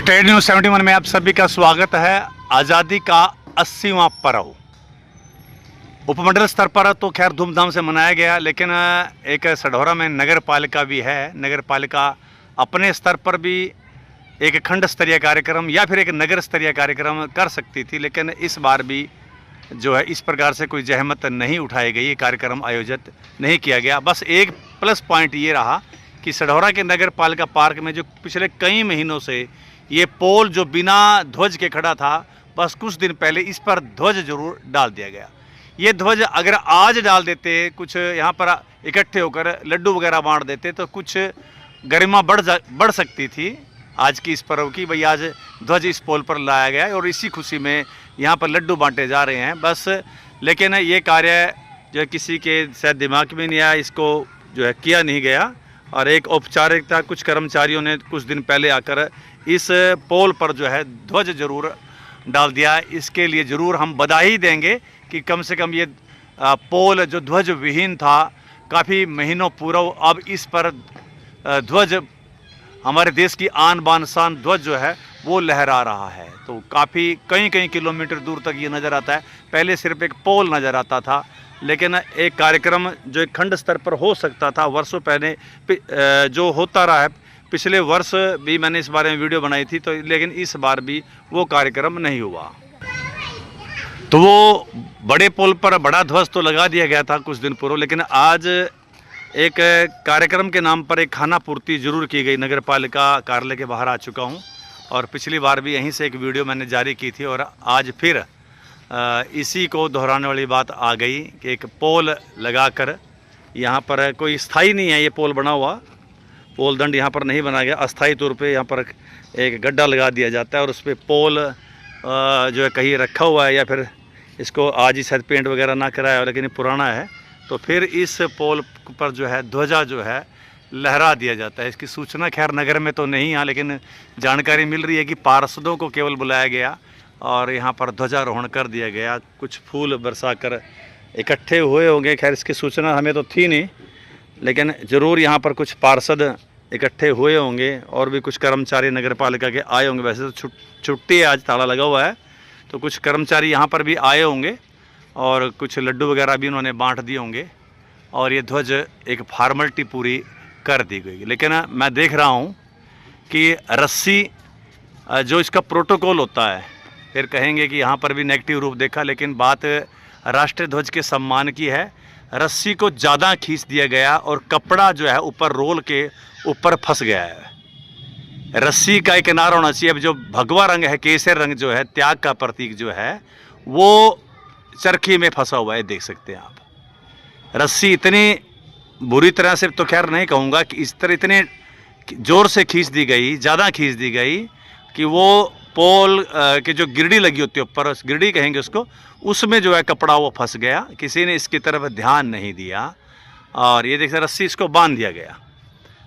State news 71 में आप सभी का स्वागत है। आज़ादी का 80वां पर्व उपमंडल स्तर पर तो खैर धूमधाम से मनाया गया, लेकिन एक सढौरा में नगर पालिका भी है। नगर पालिका अपने स्तर पर भी एक खंड स्तरीय कार्यक्रम या फिर एक नगर स्तरीय कार्यक्रम कर सकती थी, लेकिन इस बार भी जो है इस प्रकार से कोई जहमत नहीं उठाई गई, कार्यक्रम आयोजित नहीं किया गया। बस एक प्लस पॉइंट ये रहा कि सढौरा के नगर पालिका पार्क में जो पिछले कई महीनों से ये पोल जो बिना ध्वज के खड़ा था, बस कुछ दिन पहले इस पर ध्वज जरूर डाल दिया गया। ये ध्वज अगर आज डाल देते, कुछ यहाँ पर इकट्ठे होकर लड्डू वगैरह बांट देते तो कुछ गरिमा बढ़ सकती थी आज की इस पर्व की। भाई आज ध्वज इस पोल पर लाया गया है और इसी खुशी में यहाँ पर लड्डू बांटे जा रहे हैं बस। लेकिन ये कार्य जो है किसी के शायद दिमाग में नहीं आया, इसको जो है किया नहीं गया और एक औपचारिकता कुछ कर्मचारियों ने कुछ दिन पहले आकर इस पोल पर जो है ध्वज जरूर डाल दिया। इसके लिए ज़रूर हम बधाई देंगे कि कम से कम ये पोल जो ध्वज विहीन था काफ़ी महीनों पूर्व, अब इस पर ध्वज हमारे देश की आन बान शान ध्वज जो है वो लहरा रहा है। तो काफ़ी कई किलोमीटर दूर तक ये नज़र आता है। पहले सिर्फ एक पोल नज़र आता था, लेकिन एक कार्यक्रम जो एक खंड स्तर पर हो सकता था वर्षों पहले जो होता रहा है। पिछले वर्ष भी मैंने इस बारे में वीडियो बनाई थी, तो लेकिन इस बार भी वो कार्यक्रम नहीं हुआ। तो वो बड़े पोल पर बड़ा ध्वज तो लगा दिया गया था कुछ दिन पूर्व, लेकिन आज एक कार्यक्रम के नाम पर एक खाना पूर्ति जरूर की गई। नगर पालिका कार्यालय के बाहर आ चुका हूँ और पिछली बार भी यहीं से एक वीडियो मैंने जारी की थी और आज फिर इसी को दोहराने वाली बात आ गई कि एक पोल लगाकर, यहाँ पर कोई स्थायी नहीं है ये पोल बना हुआ, पोल दंड यहाँ पर नहीं बनाया गया, अस्थायी तौर पे यहाँ पर एक गड्ढा लगा दिया जाता है और उस पर पोल जो है कहीं रखा हुआ है या फिर इसको आज ही शायद पेंट वगैरह ना कराया हो, लेकिन ये पुराना है। तो फिर इस पोल पर जो है ध्वजा जो है लहरा दिया जाता है। इसकी सूचना खैर नगर में तो नहीं है, लेकिन जानकारी मिल रही है कि पार्षदों को केवल बुलाया गया और यहाँ पर ध्वजारोहण कर दिया गया। कुछ फूल बरसा कर इकट्ठे हुए होंगे, खैर इसकी सूचना हमें तो थी नहीं, लेकिन ज़रूर यहाँ पर कुछ पार्षद इकट्ठे हुए होंगे और भी कुछ कर्मचारी नगर पालिका के आए होंगे। वैसे तो छुट्टी है, आज ताला लगा हुआ है, तो कुछ कर्मचारी यहाँ पर भी आए होंगे और कुछ लड्डू वगैरह भी उन्होंने बांट दिए होंगे और ये ध्वज एक फॉर्मेलिटी पूरी कर दी गई। लेकिन मैं देख रहा हूँ कि रस्सी जो इसका प्रोटोकॉल होता है, फिर कहेंगे कि यहाँ पर भी नेगेटिव रूप देखा, लेकिन बात राष्ट्रीय ध्वज के सम्मान की है। रस्सी को ज़्यादा खींच दिया गया और कपड़ा जो है ऊपर रोल के ऊपर फंस गया है। रस्सी का एक किनारा होना चाहिए। अब जो भगवा रंग है, केसर रंग जो है, त्याग का प्रतीक जो है, वो चरखी में फंसा हुआ है, देख सकते हैं आप। रस्सी इतनी बुरी तरह से तो खैर नहीं कहूँगा कि इस तरह इतने ज़ोर से खींच दी गई, ज़्यादा खींच दी गई कि वो पोल की जो गिरडी लगी होती है ऊपर, गिरडी कहेंगे उसको, उसमें जो है कपड़ा वो फंस गया। किसी ने इसकी तरफ ध्यान नहीं दिया और ये देखिए रस्सी इसको बांध दिया गया।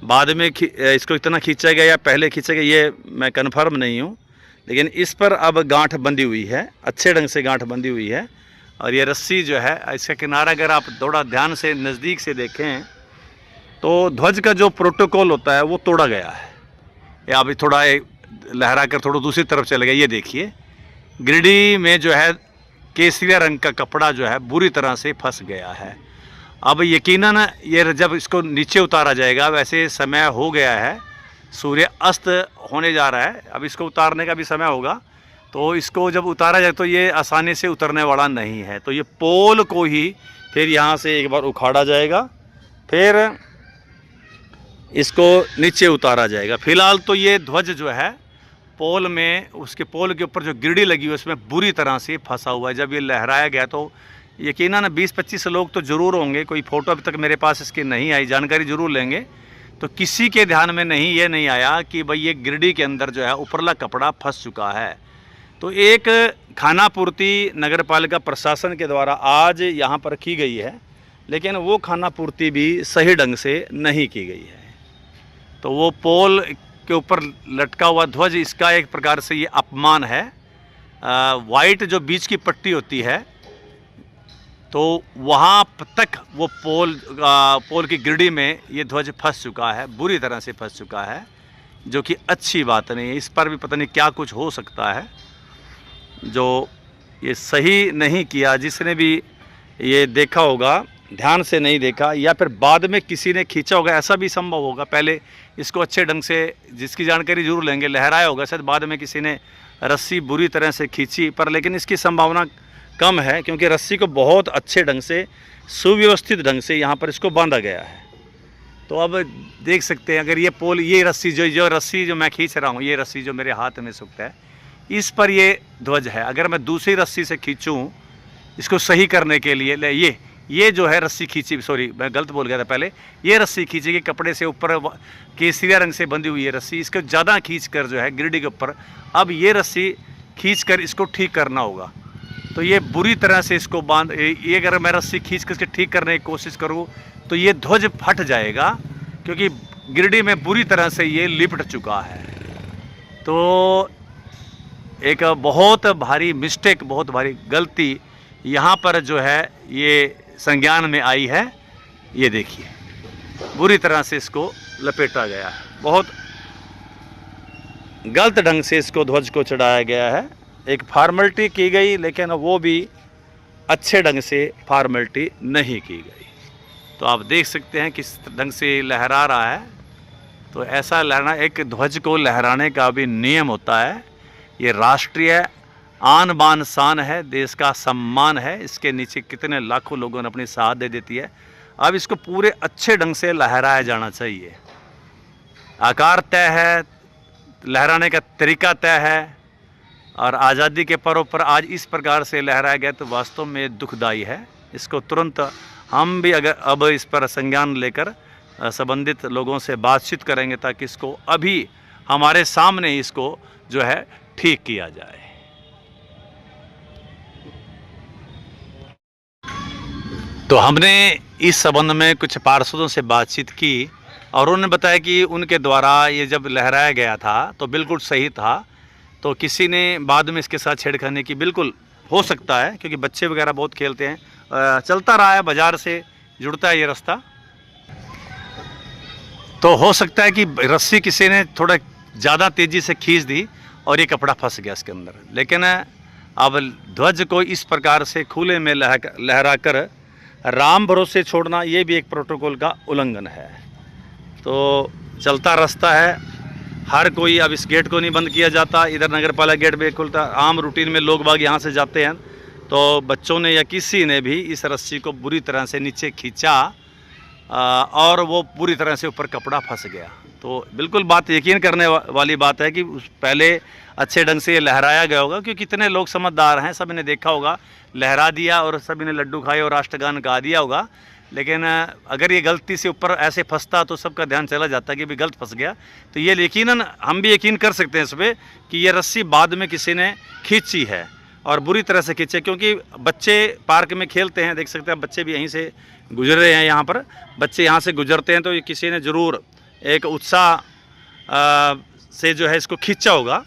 बाद में इसको इतना खींचा गया या पहले खींचा गया ये मैं कन्फर्म नहीं हूँ, लेकिन इस पर अब गांठ बंधी हुई है, अच्छे ढंग से गांठ बंधी हुई है। और ये रस्सी जो है, इसका किनारा अगर आप थोड़ा ध्यान से नज़दीक से देखें तो ध्वज का जो प्रोटोकॉल होता है वो तोड़ा गया है। या अभी थोड़ा लहरा कर थोड़ा दूसरी तरफ चले गया। ये देखिए गिरडी में जो है केसरिया रंग का कपड़ा जो है बुरी तरह से फंस गया है। अब यकीनन ये जब इसको नीचे उतारा जाएगा, वैसे समय हो गया है, सूर्य अस्त होने जा रहा है, अब इसको उतारने का भी समय होगा, तो इसको जब उतारा जाए तो ये आसानी से उतरने वाला नहीं है। तो ये पोल को ही फिर यहाँ से एक बार उखाड़ा जाएगा, फिर इसको नीचे उतारा जाएगा। फिलहाल तो ये ध्वज जो है पोल में, उसके पोल के ऊपर जो गिरडी लगी हुई है उसमें बुरी तरह से फंसा हुआ है। जब ये लहराया गया तो यकीनन 20-25 लोग तो ज़रूर होंगे। कोई फ़ोटो अभी तक मेरे पास इसकी नहीं आई, जानकारी ज़रूर लेंगे। तो किसी के ध्यान में ये नहीं आया कि भाई ये गिरडी के अंदर जो है ऊपरला कपड़ा फंस चुका है। तो एक खाना पूर्ति नगर पालिका प्रशासन के द्वारा आज यहाँ पर की गई है, लेकिन वो खाना पूर्ति भी सही ढंग से नहीं की गई है। तो वो पोल के ऊपर लटका हुआ ध्वज, इसका एक प्रकार से ये अपमान है। वाइट जो बीच की पट्टी होती है तो वहाँ तक वो पोल की गिरडी में ये ध्वज फंस चुका है, बुरी तरह से फंस चुका है। जो कि अच्छी बात नहीं है। इस पर भी पता नहीं क्या कुछ हो सकता है, जो ये सही नहीं किया। जिसने भी ये देखा होगा, ध्यान से नहीं देखा, या फिर बाद में किसी ने खींचा होगा, ऐसा भी संभव होगा। पहले इसको अच्छे ढंग से, जिसकी जानकारी जरूर लेंगे, लहराया होगा, शायद बाद में किसी ने रस्सी बुरी तरह से खींची, पर लेकिन इसकी संभावना कम है, क्योंकि रस्सी को बहुत अच्छे ढंग से, सुव्यवस्थित ढंग से यहाँ पर इसको बांधा गया है। तो अब देख सकते हैं, अगर ये पोल, ये रस्सी जो रस्सी जो मैं खींच रहा हूँ, ये रस्सी जो मेरे हाथ में सुक्त है, इस पर ये ध्वज है। अगर मैं दूसरी रस्सी से खींचूँ इसको सही करने के लिए, ये जो है रस्सी खींची, सॉरी मैं गलत बोल गया था पहले, ये रस्सी खींची गई कपड़े से ऊपर, केसरिया रंग से बंधी हुई है रस्सी, इसको ज़्यादा खींच कर जो है गिरडी के ऊपर, अब ये रस्सी खींच कर इसको ठीक करना होगा। तो ये बुरी तरह से इसको बांध, ये अगर मैं रस्सी खींच कर इसके ठीक करने की कोशिश करूँ तो ये ध्वज फट जाएगा, क्योंकि गिरडी में बुरी तरह से ये लिपट चुका है। तो एक बहुत भारी मिस्टेक, बहुत भारी गलती यहाँ पर जो है ये संज्ञान में आई है। ये देखिए, बुरी तरह से इसको लपेटा गया है, बहुत गलत ढंग से इसको ध्वज को चढ़ाया गया है। एक फॉर्मेलिटी की गई, लेकिन वो भी अच्छे ढंग से फॉर्मेलिटी नहीं की गई। तो आप देख सकते हैं किस ढंग से लहरा रहा है। तो ऐसा लहराना, एक ध्वज को लहराने का भी नियम होता है। ये राष्ट्रीय आन बान शान है, देश का सम्मान है। इसके नीचे कितने लाखों लोगों ने अपनी साथ दे देती है। अब इसको पूरे अच्छे ढंग से लहराया जाना चाहिए। आकार तय है, लहराने का तरीका तय है, और आज़ादी के पर्व पर आज इस प्रकार से लहराया गया तो वास्तव में दुखदाई है। इसको तुरंत हम भी अगर अब इस पर संज्ञान लेकर संबंधित लोगों से बातचीत करेंगे, ताकि इसको अभी हमारे सामने इसको जो है ठीक किया जाए। तो हमने इस संबंध में कुछ पार्षदों से बातचीत की, और उन्होंने बताया कि उनके द्वारा ये जब लहराया गया था तो बिल्कुल सही था। तो किसी ने बाद में इसके साथ छेड़खानी की, बिल्कुल हो सकता है, क्योंकि बच्चे वगैरह बहुत खेलते हैं। चलता रहा है, बाज़ार से जुड़ता है ये रास्ता, तो हो सकता है कि रस्सी किसी ने थोड़ा ज़्यादा तेज़ी से खींच दी और ये कपड़ा फंस गया इसके अंदर। लेकिन अब ध्वज को इस प्रकार से खुले में लहरा कर राम भरोसे छोड़ना, ये भी एक प्रोटोकॉल का उल्लंघन है। तो चलता रास्ता है, हर कोई, अब इस गेट को नहीं बंद किया जाता, इधर नगर पालिका गेट भी खुलता, आम रूटीन में लोग बाग यहाँ से जाते हैं। तो बच्चों ने या किसी ने भी इस रस्सी को बुरी तरह से नीचे खींचा और वो पूरी तरह से ऊपर कपड़ा फंस गया। तो बिल्कुल बात यकीन करने वाली बात है कि पहले अच्छे ढंग से ये लहराया गया होगा, क्योंकि कितने लोग समझदार हैं, सभी ने देखा होगा, लहरा दिया और सभी ने लड्डू खाए और राष्ट्रगान गा दिया होगा। लेकिन अगर ये गलती से ऊपर ऐसे फंसता तो सबका ध्यान चला जाता कि भी गलत फंस गया। तो ये यकीनन हम भी यकीन कर सकते हैं इस पर कि ये रस्सी बाद में किसी ने खींची है और बुरी तरह से खींचे, क्योंकि बच्चे पार्क में खेलते हैं, देख सकते हैं बच्चे भी यहीं से गुजर रहे हैं। यहाँ पर बच्चे यहाँ से गुजरते हैं, तो ये किसी ने ज़रूर एक उत्साह से जो है इसको खींचा होगा,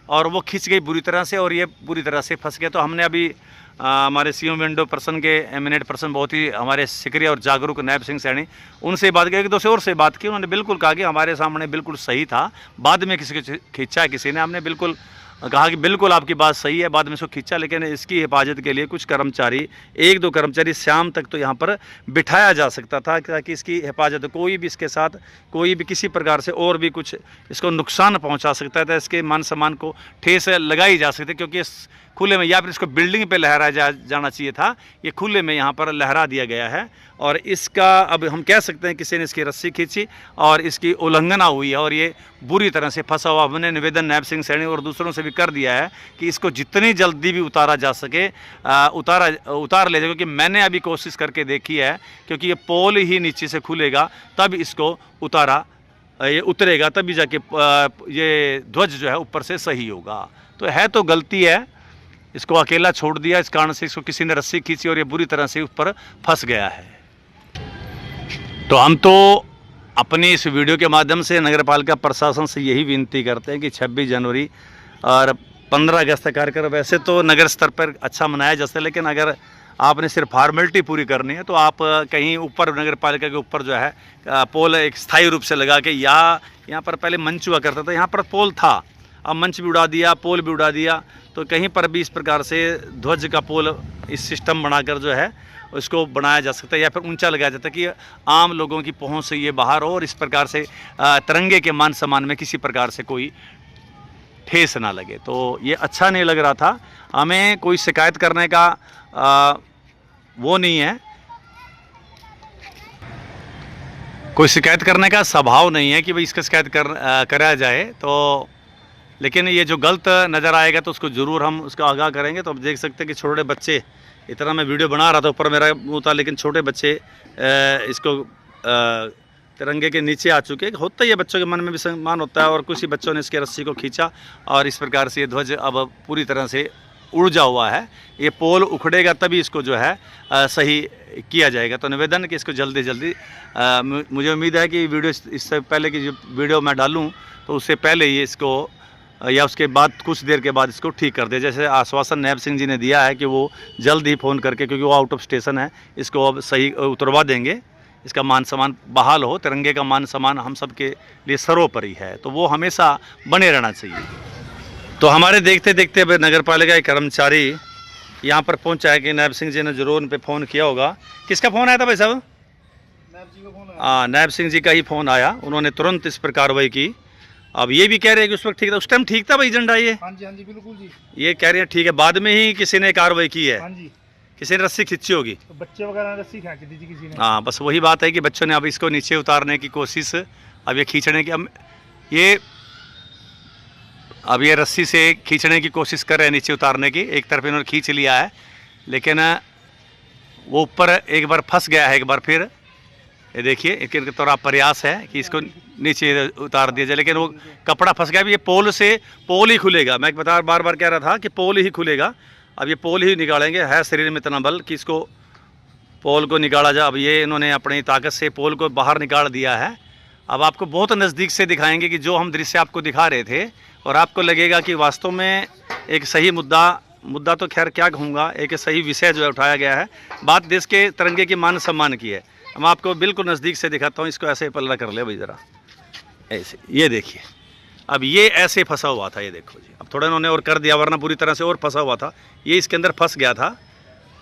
और वो खींच गई बुरी तरह से, और ये बुरी तरह से फंस गया। तो हमने अभी हमारे सीएम विंडो पर्सन के एमिनेट पर्सन, बहुत ही हमारे सक्रिय और जागरूक नायब सिंह सैनी, उनसे बात की, एक दो से और से बात की। उन्होंने बिल्कुल कहा कि हमारे सामने बिल्कुल सही था, बाद में किसी को खींचा है किसी ने। हमने बिल्कुल कहा कि बिल्कुल आपकी बात सही है, बाद में इसको खींचा, लेकिन इसकी हिफाजत के लिए कुछ कर्मचारी, एक दो कर्मचारी शाम तक तो यहाँ पर बिठाया जा सकता था, ताकि इसकी हिफाजत, कोई भी इसके साथ कोई भी किसी प्रकार से और भी कुछ इसको नुकसान पहुँचा सकता था, इसके मान सम्मान को ठेस लगाई जा सकती, क्योंकि इस खुले में, या फिर इसको बिल्डिंग पे लहराया जाना चाहिए था, ये खुले में यहाँ पर लहरा दिया गया है। और इसका अब हम कह सकते हैं किसी ने इसकी रस्सी खींची और इसकी उल्लंघना हुई है, और ये बुरी तरह से फंसा हुआ। हमने निवेदन नायब सिंह सैनी और दूसरों से भी कर दिया है कि इसको जितनी जल्दी भी उतारा जा सके उतार ले जाए, क्योंकि मैंने अभी कोशिश करके देखी है, क्योंकि ये पोल ही नीचे से खुलेगा तब इसको ये उतरेगा, तभी जाके ये ध्वज जो है ऊपर से सही होगा। तो है तो गलती है, इसको अकेला छोड़ दिया, इस कारण से इसको किसी ने रस्सी खींची और ये बुरी तरह से ऊपर फंस गया है। तो हम तो अपनी इस वीडियो के माध्यम से नगर पालिका प्रशासन से यही विनती करते हैं कि 26 जनवरी और 15 अगस्त का कार्यक्रम वैसे तो नगर स्तर पर अच्छा मनाया जाता है, लेकिन अगर आपने सिर्फ फॉर्मेलिटी पूरी करनी है तो आप कहीं ऊपर नगर पालिका के ऊपर जो है पोल एक स्थायी रूप से लगा के, यहाँ पर पहले मंच हुआ करता था, यहाँ पर पोल था, अब मंच भी उड़ा दिया, पोल भी उड़ा दिया, तो कहीं पर भी इस प्रकार से ध्वज का पोल इस सिस्टम बनाकर जो है उसको बनाया जा सकता है या फिर ऊंचा लगाया जाता है कि आम लोगों की पहुंच से ये बाहर हो और इस प्रकार से तिरंगे के मान सम्मान में किसी प्रकार से कोई ठेस ना लगे। तो ये अच्छा नहीं लग रहा था। हमें कोई शिकायत करने का वो नहीं है, कोई शिकायत करने का स्वभाव नहीं है कि भाई इसका शिकायत करा जाए, तो लेकिन ये जो गलत नज़र आएगा तो उसको ज़रूर हम उसका आगाह करेंगे। तो आप देख सकते हैं कि छोटे बच्चे, इतना मैं वीडियो बना रहा था, ऊपर मेरा मुँह था, लेकिन छोटे बच्चे इसको तिरंगे के नीचे आ चुके। होता ही है, बच्चों के मन में भी सम्मान होता है, और कुछ ही बच्चों ने इसके रस्सी को खींचा और इस प्रकार से ये ध्वज अब पूरी तरह से उड़ हुआ है। ये पोल उखड़ेगा तभी इसको जो है सही किया जाएगा। तो निवेदन कि इसको जल्दी जल्दी, मुझे उम्मीद है कि वीडियो इससे पहले की जो वीडियो मैं डालूँ तो उससे पहले ये इसको या उसके बाद कुछ देर के बाद इसको ठीक कर दे। जैसे आश्वासन नायब सिंह जी ने दिया है कि वो जल्द ही फ़ोन करके, क्योंकि वो आउट ऑफ स्टेशन है, इसको अब सही उतरवा देंगे, इसका मान सम्मान बहाल हो। तिरंगे का मान सम्मान हम सब के लिए सर्वोपरि है, तो वो हमेशा बने रहना चाहिए। तो हमारे देखते देखते नगर पालिका के कर्मचारी यहाँ पर पहुँचा है कि नायब सिंह जी ने जरूर उन पर फ़ोन किया होगा। किसका फ़ोन आया था भाई साहब? नायब सिंह जी का ही फ़ोन आया, उन्होंने तुरंत इस पर कार्रवाई की। अब ये भी कह रहे हैं कि उस वक्त ठीक था, उस टाइम ठीक था भाई झंडा ये? हाँ जी बिल्कुल जी। ये कह रहे हैं ठीक है, बाद में ही किसी ने कार्रवाई की है। हाँ जी, किसी ने रस्सी खींची होगी, तो बच्चे वगैरह ने रस्सी खींच दी थी किसी ने। हाँ, बस वही बात है कि बच्चों ने अब इसको नीचे उतारने की कोशिश, अब ये खींचने की, अब ये रस्सी से खींचने की कोशिश कर रहे हैं, नीचे उतारने की। एक तरफ इन्होंने खींच लिया है, लेकिन वो ऊपर एक बार फंस गया है, एक बार फिर ये देखिए एक थोड़ा प्रयास है कि इसको नीचे उतार दिया जाए, लेकिन वो कपड़ा फंस गया। अब ये पोल ही खुलेगा। मैं बार बार कह रहा था कि पोल ही खुलेगा। अब ये पोल ही निकालेंगे, है शरीर में इतना बल कि इसको पोल को निकाला जाए। अब ये इन्होंने अपनी ताकत से पोल को बाहर निकाल दिया है। अब आपको बहुत नज़दीक से दिखाएंगे कि जो हम दृश्य आपको दिखा रहे थे, और आपको लगेगा कि वास्तव में एक सही मुद्दा तो खैर क्या कहूँगा, एक सही विषय जो है उठाया गया है। बात देश के तिरंगे की मान सम्मान की है। मैं आपको बिल्कुल नज़दीक से दिखाता हूँ, इसको ऐसे पल्ला कर ले भाई ज़रा, ऐसे, ये देखिए। अब ये ऐसे फंसा हुआ था, ये देखो जी, अब थोड़ा इन्होंने और कर दिया, वरना पूरी तरह से और फंसा हुआ था। ये इसके अंदर फंस गया था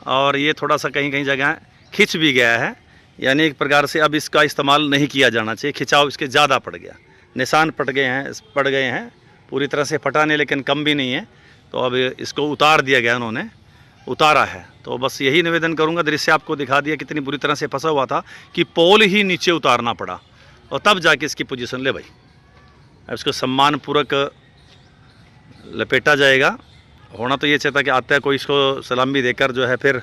और ये थोड़ा सा कहीं कहीं जगह खिंच भी गया है, यानी एक प्रकार से अब इसका इस्तेमाल नहीं किया जाना चाहिए। खिंचाव इसके ज़्यादा पड़ गया, निशान पड़ गए हैं, पूरी तरह से फटा नहीं लेकिन कम भी नहीं है। तो अब इसको उतार दिया गया, उन्होंने उतारा है। तो बस यही निवेदन करूंगा, दृश्य आपको दिखा दिया कितनी बुरी तरह से फंसा हुआ था कि पोल ही नीचे उतारना पड़ा और तब जाके इसकी पोजीशन ले भाई। अब इसको सम्मानपूर्वक लपेटा जाएगा। होना तो ये चाहता कि आता है कोई इसको सलामी देकर जो है, फिर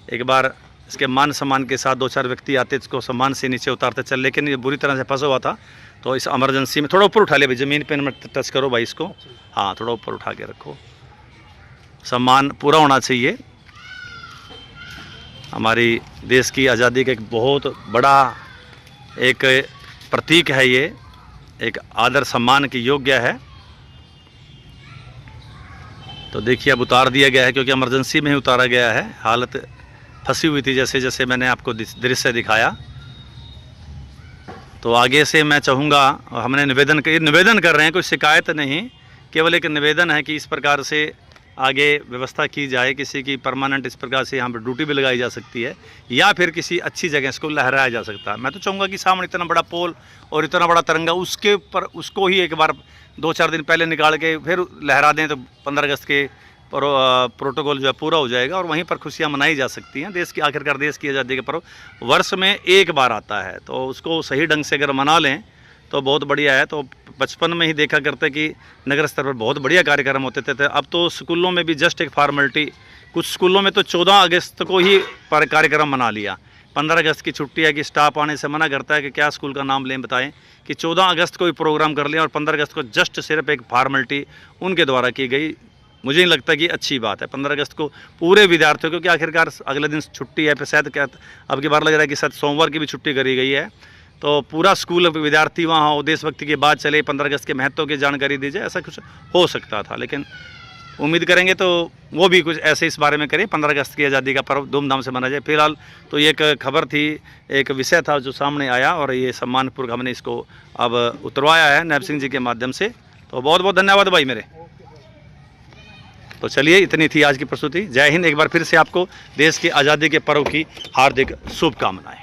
एक बार इसके मान सम्मान के साथ 2-4 व्यक्ति आते, इसको सम्मान से नीचे उतारते चल, लेकिन ये बुरी तरह से फंसा हुआ था। तो इस इमरजेंसी में थोड़ा ऊपर उठा ले भाई, ज़मीन पे मत टच करो भाई इसको, हाँ थोड़ा ऊपर उठा के रखो, सम्मान पूरा होना चाहिए। हमारी देश की आज़ादी का एक बहुत बड़ा एक प्रतीक है, ये एक आदर सम्मान की योग्य है। तो देखिए अब उतार दिया गया है, क्योंकि इमरजेंसी में ही उतारा गया है, हालत फंसी हुई थी जैसे जैसे मैंने आपको दृश्य दिखाया। तो आगे से मैं चाहूँगा, हमने निवेदन कर रहे हैं, कोई शिकायत नहीं, केवल एक निवेदन है कि इस प्रकार से आगे व्यवस्था की जाए। किसी की परमानेंट इस प्रकार से यहाँ पर ड्यूटी भी लगाई जा सकती है, या फिर किसी अच्छी जगह इसको लहराया जा सकता है। मैं तो चाहूँगा कि सामने इतना बड़ा पोल और इतना बड़ा तिरंगा, उसके ऊपर उसको ही एक बार 2-4 दिन पहले निकाल के फिर लहरा दें, तो 15 अगस्त के प्रोटोकॉल जो है पूरा हो जाएगा और वहीं पर खुशियाँ मनाई जा सकती हैं। देश की, आखिरकार देश की आज़ादी का पर्व वर्ष में एक बार आता है, तो उसको सही ढंग से अगर मना लें तो बहुत बढ़िया है। तो बचपन में ही देखा करते कि नगर स्तर पर बहुत बढ़िया कार्यक्रम होते थे। अब तो स्कूलों में भी जस्ट एक फॉर्मेलिटी, कुछ स्कूलों में तो 14 अगस्त को ही कार्यक्रम मना लिया। 15 अगस्त की छुट्टी है कि स्टाफ आने से मना करता है कि क्या स्कूल का नाम लें, बताएं कि 14 अगस्त को ही प्रोग्राम कर लिया और 15 अगस्त को जस्ट सिर्फ एक फॉर्मेलिटी उनके द्वारा की गई। मुझे नहीं लगता कि अच्छी बात है 15 अगस्त को पूरे विद्यार्थियों, क्योंकि आखिरकार अगले दिन छुट्टी है, फिर शायद क्या अब की बार लग रहा है कि शायद सोमवार की भी छुट्टी करी गई है। तो पूरा स्कूल विद्यार्थी वहाँ हो, देशभक्ति के बाद चले, 15 अगस्त के महत्व की जानकारी दी जाए, ऐसा कुछ हो सकता था। लेकिन उम्मीद करेंगे तो वो भी कुछ ऐसे इस बारे में करें, 15 अगस्त की आज़ादी का पर्व धूमधाम से मनाया जाए। फिलहाल तो ये एक खबर थी, एक विषय था जो सामने आया और ये सम्मानपूर्वक हमने इसको अब उतरवाया है नैब सिंह जी के माध्यम से। तो बहुत बहुत धन्यवाद भाई मेरे। तो चलिए, इतनी थी आज की प्रस्तुति। जय हिंद। एक बार फिर से आपको देश की आज़ादी के पर्व की हार्दिक शुभकामनाएं।